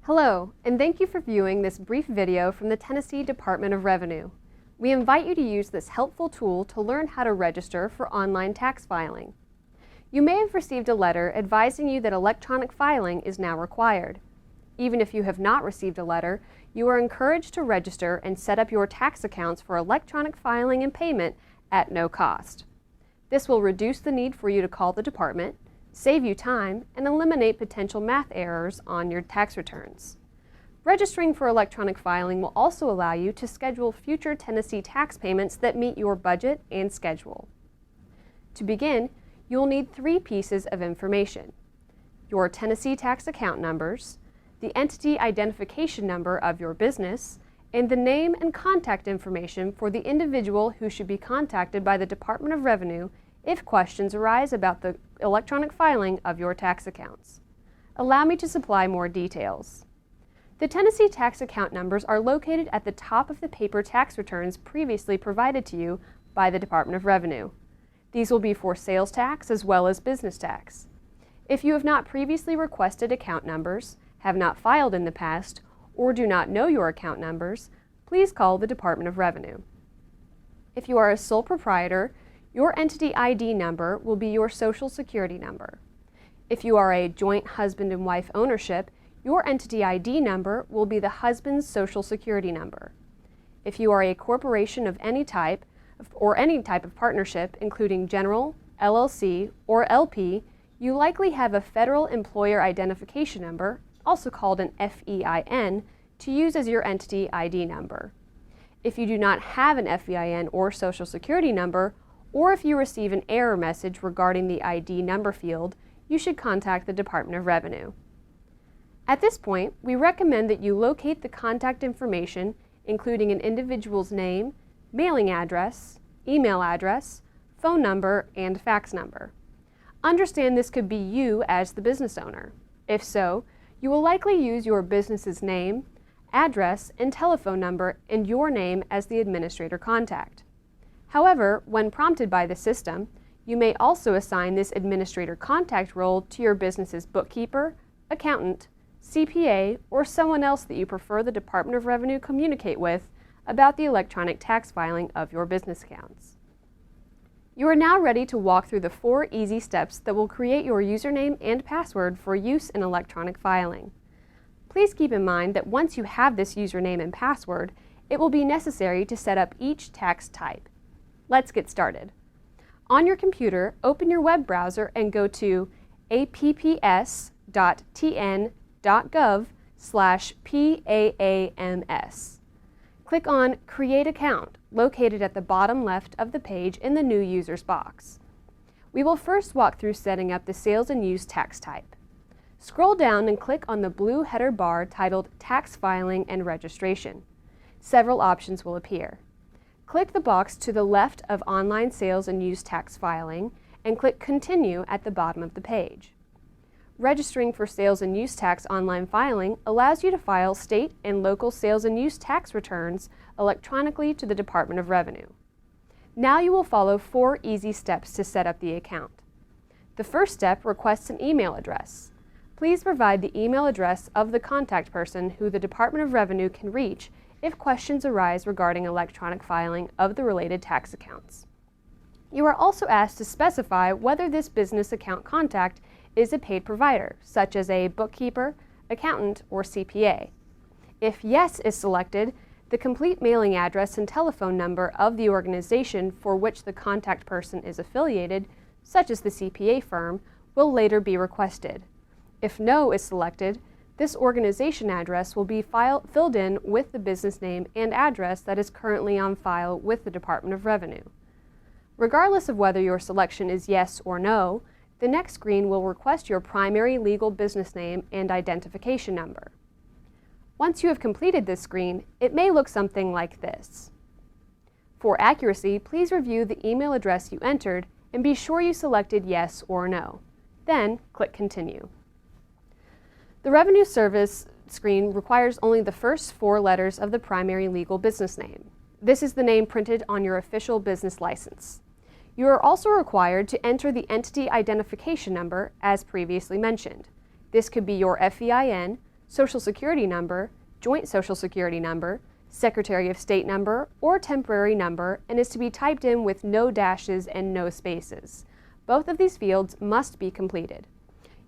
Hello, and thank you for viewing this brief video from the Tennessee Department of Revenue. We invite you to use this helpful tool to learn how to register for online tax filing. You may have received a letter advising you that electronic filing is now required. Even if you have not received a letter, you are encouraged to register and set up your tax accounts for electronic filing and payment at no cost. This will reduce the need for you to call the department, save you time, and eliminate potential math errors on your tax returns. Registering for electronic filing will also allow you to schedule future Tennessee tax payments that meet your budget and schedule. To begin, you'll need 3 pieces of information: your Tennessee tax account numbers, the entity identification number of your business, and the name and contact information for the individual who should be contacted by the Department of Revenue if questions arise about the electronic filing of your tax accounts. Allow me to supply more details. The Tennessee tax account numbers are located at the top of the paper tax returns previously provided to you by the Department of Revenue. These will be for sales tax as well as business tax. If you have not previously requested account numbers, have not filed in the past, or do not know your account numbers, please call the Department of Revenue. If you are a sole proprietor, your entity ID number will be your Social Security number. If you are a joint husband and wife ownership, your entity ID number will be the husband's Social Security number. If you are a corporation of any type, or any type of partnership, including general, LLC, or LP, you likely have a Federal Employer Identification Number, also called an FEIN, to use as your entity ID number. If you do not have an FEIN or Social Security number, or if you receive an error message regarding the ID number field, you should contact the Department of Revenue. At this point, we recommend that you locate the contact information, including an individual's name, mailing address, email address, phone number, and fax number. Understand this could be you as the business owner. If so, you will likely use your business's name, address, and telephone number, and your name as the administrator contact. However, when prompted by the system, you may also assign this administrator contact role to your business's bookkeeper, accountant, CPA, or someone else that you prefer the Department of Revenue communicate with about the electronic tax filing of your business accounts. You are now ready to walk through the 4 easy steps that will create your username and password for use in electronic filing. Please keep in mind that once you have this username and password, it will be necessary to set up each tax type. Let's get started. On your computer, open your web browser and go to apps.tn.gov/PAAMS. Click on Create Account, located at the bottom left of the page in the New Users box. We will first walk through setting up the sales and use tax type. Scroll down and click on the blue header bar titled Tax Filing and Registration. Several options will appear. Click the box to the left of Online Sales and Use Tax Filing and click Continue at the bottom of the page. Registering for sales and use tax online filing allows you to file state and local sales and use tax returns electronically to the Department of Revenue. Now you will follow 4 easy steps to set up the account. The first step requests an email address. Please provide the email address of the contact person who the Department of Revenue can reach if questions arise regarding electronic filing of the related tax accounts. You are also asked to specify whether this business account contact is a paid provider, such as a bookkeeper, accountant, or CPA. If yes is selected, the complete mailing address and telephone number of the organization for which the contact person is affiliated, such as the CPA firm, will later be requested. If no is selected, this organization address will be filled in with the business name and address that is currently on file with the Department of Revenue. Regardless of whether your selection is yes or no, the next screen will request your primary legal business name and identification number. Once you have completed this screen, it may look something like this. For accuracy, please review the email address you entered and be sure you selected yes or no. Then click Continue. The Revenue Service screen requires only the first 4 letters of the primary legal business name. This is the name printed on your official business license. You are also required to enter the entity identification number as previously mentioned. This could be your FEIN, Social Security number, joint Social Security number, Secretary of State number, or temporary number, and is to be typed in with no dashes and no spaces. Both of these fields must be completed.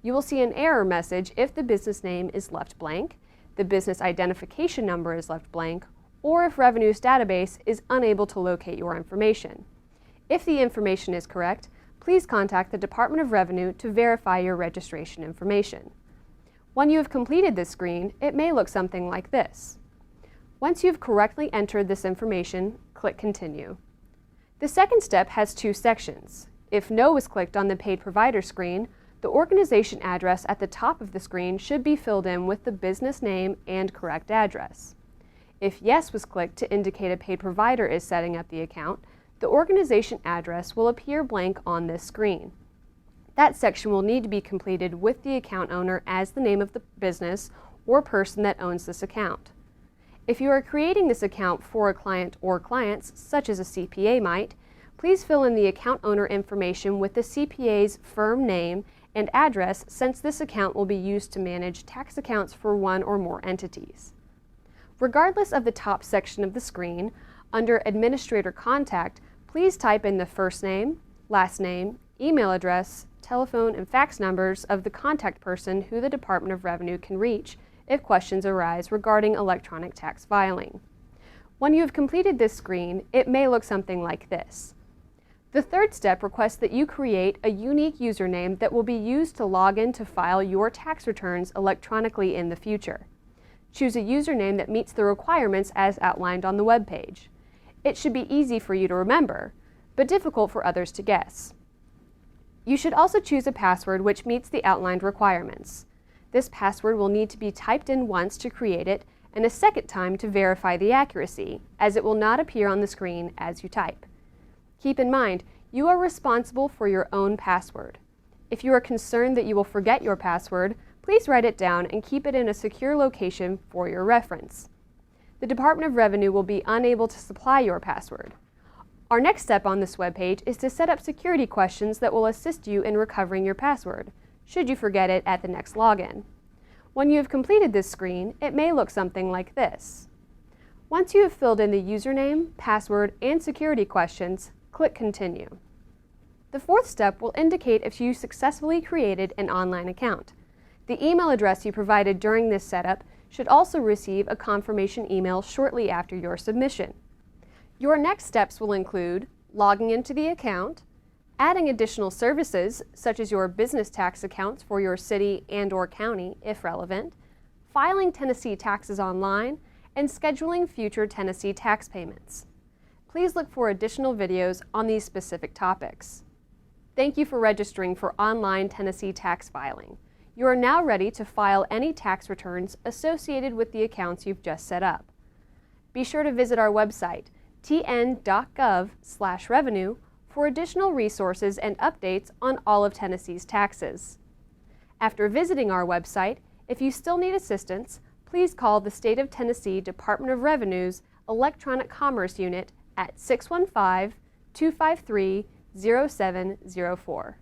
You will see an error message if the business name is left blank, the business identification number is left blank, or if Revenue's database is unable to locate your information. If the information is correct, please contact the Department of Revenue to verify your registration information. When you have completed this screen, it may look something like this. Once you've correctly entered this information, click Continue. The second step has two sections. If No is clicked on the Paid Provider screen, the organization address at the top of the screen should be filled in with the business name and correct address. If Yes was clicked to indicate a paid provider is setting up the account, the organization address will appear blank on this screen. That section will need to be completed with the account owner as the name of the business or person that owns this account. If you are creating this account for a client or clients, such as a CPA might, please fill in the account owner information with the CPA's firm name and address, since this account will be used to manage tax accounts for one or more entities. Regardless of the top section of the screen, under Administrator Contact, please type in the first name, last name, email address, telephone, and fax numbers of the contact person who the Department of Revenue can reach if questions arise regarding electronic tax filing. When you have completed this screen, it may look something like this. The third step requests that you create a unique username that will be used to log in to file your tax returns electronically in the future. Choose a username that meets the requirements as outlined on the web page. It should be easy for you to remember, but difficult for others to guess. You should also choose a password which meets the outlined requirements. This password will need to be typed in once to create it and a second time to verify the accuracy, as it will not appear on the screen as you type. Keep in mind, you are responsible for your own password. If you are concerned that you will forget your password, please write it down and keep it in a secure location for your reference. The Department of Revenue will be unable to supply your password. Our next step on this webpage is to set up security questions that will assist you in recovering your password, should you forget it at the next login. When you have completed this screen, it may look something like this. Once you have filled in the username, password, and security questions, click Continue. The fourth step will indicate if you successfully created an online account. The email address you provided during this setup should also receive a confirmation email shortly after your submission. Your next steps will include logging into the account, adding additional services such as your business tax accounts for your city and/or county if relevant, filing Tennessee taxes online, and scheduling future Tennessee tax payments. Please look for additional videos on these specific topics. Thank you for registering for online Tennessee tax filing. You are now ready to file any tax returns associated with the accounts you've just set up. Be sure to visit our website, tn.gov/revenue, for additional resources and updates on all of Tennessee's taxes. After visiting our website, if you still need assistance, please call the State of Tennessee Department of Revenue's Electronic Commerce Unit at 615-253-0704.